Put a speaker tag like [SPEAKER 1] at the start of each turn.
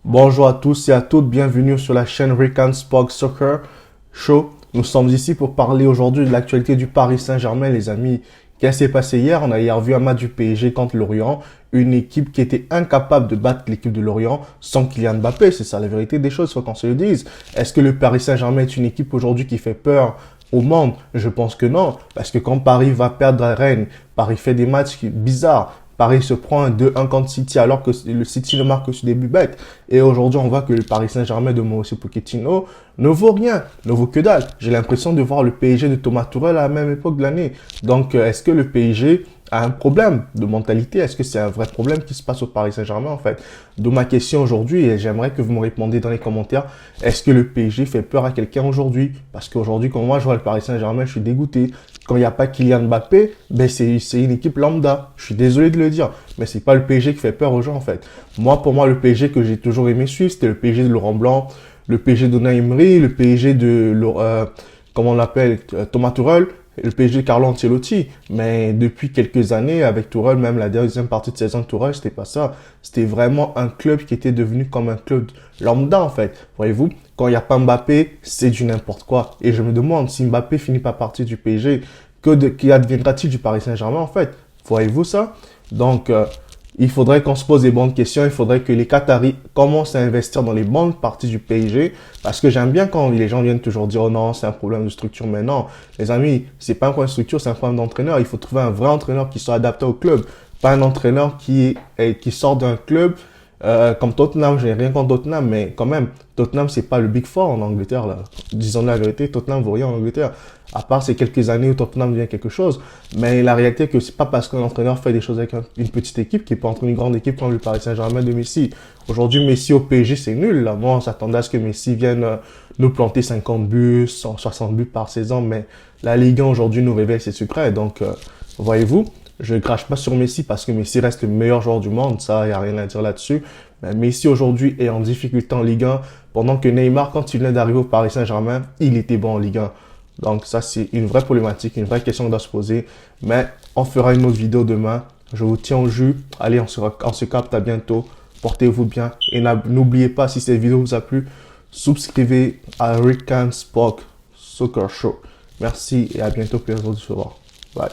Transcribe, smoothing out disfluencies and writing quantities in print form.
[SPEAKER 1] Bonjour à tous et à toutes, bienvenue sur la chaîne Rican Sport Soccer Show. Nous sommes ici pour parler aujourd'hui de l'actualité du Paris Saint-Germain, les amis. Qu'est-ce qui s'est passé hier? On a hier vu un match du PSG contre Lorient, une équipe qui était incapable de battre l'équipe de Lorient sans Kylian Mbappé. C'est ça la vérité des choses, il faut qu'on se le dise. Est-ce que le Paris Saint-Germain est une équipe aujourd'hui qui fait peur au monde? Je pense que non, parce que quand Paris va perdre à Rennes, Paris fait des matchs bizarres. Paris se prend un 2-1 contre City alors que le City ne marque que sur des buts bêtes. Et aujourd'hui, on voit que le Paris Saint-Germain de Mauricio Pochettino ne vaut rien, ne vaut que dalle. J'ai l'impression de voir le PSG de Thomas Tuchel à la même époque de l'année. Donc, est-ce que le PSG a un problème de mentalité? Est-ce que c'est un vrai problème qui se passe au Paris Saint-Germain en fait? D'où ma question aujourd'hui et j'aimerais que vous me répondiez dans les commentaires. Est-ce que le PSG fait peur à quelqu'un aujourd'hui? Parce qu'aujourd'hui, quand moi je vois le Paris Saint-Germain, je suis dégoûté. Quand il n'y a pas Kylian Mbappé, ben c'est une équipe lambda. Je suis désolé de le dire, mais c'est pas le PSG qui fait peur aux gens en fait. Moi, pour moi, le PSG que j'ai toujours aimé suivre, c'était le PSG de Laurent Blanc, le PSG de Unai Emery, le PSG de comment on l'appelle, Thomas Tuchel, et le PSG de Carlo Ancelotti. Mais depuis quelques années, avec Tuchel, même la deuxième partie de saison de Tuchel, c'était pas ça. C'était vraiment un club qui était devenu comme un club lambda en fait. Voyez-vous, quand il n'y a pas Mbappé, c'est du n'importe quoi. Et je me demande si Mbappé finit par partir du PSG, qui adviendra-t-il du Paris Saint-Germain en fait? Voyez-vous ça? Donc, il faudrait qu'on se pose des bonnes questions. Il faudrait que les Qataris commencent à investir dans les bonnes parties du PSG. Parce que j'aime bien quand les gens viennent toujours dire, oh non, c'est un problème de structure. Mais non, les amis, c'est pas un problème de structure, c'est un problème d'entraîneur. Il faut trouver un vrai entraîneur qui soit adapté au club. Pas un entraîneur qui sort d'un club comme Tottenham. J'ai rien contre Tottenham, mais quand même, Tottenham, c'est pas le Big Four en Angleterre, là. Disons la vérité, Tottenham vaut rien en Angleterre. À part ces quelques années où Tottenham devient quelque chose. Mais la réalité est que c'est pas parce qu'un entraîneur fait des choses avec une petite équipe qu'il peut entraîner une grande équipe comme le Paris Saint-Germain de Messi. Aujourd'hui, Messi au PSG, c'est nul, là. Moi, on s'attendait à ce que Messi vienne nous planter 50 buts, 160 buts par saison. Mais la Ligue 1 aujourd'hui nous révèle ses secrets. Donc, voyez-vous, je ne crache pas sur Messi parce que Messi reste le meilleur joueur du monde. Ça, il n'y a rien à dire là-dessus. Mais Messi aujourd'hui est en difficulté en Ligue 1. Pendant que Neymar, quand il venait d'arriver au Paris Saint-Germain, il était bon en Ligue 1. Donc ça, c'est une vraie problématique, une vraie question qu'on doit se poser. Mais on fera une autre vidéo demain. Je vous tiens au jus. Allez, on se capte à bientôt. Portez-vous bien. Et n'oubliez pas, si cette vidéo vous a plu, souscrivez à Rican Sport Soccer Show. Merci et à bientôt pour les autres. Bye.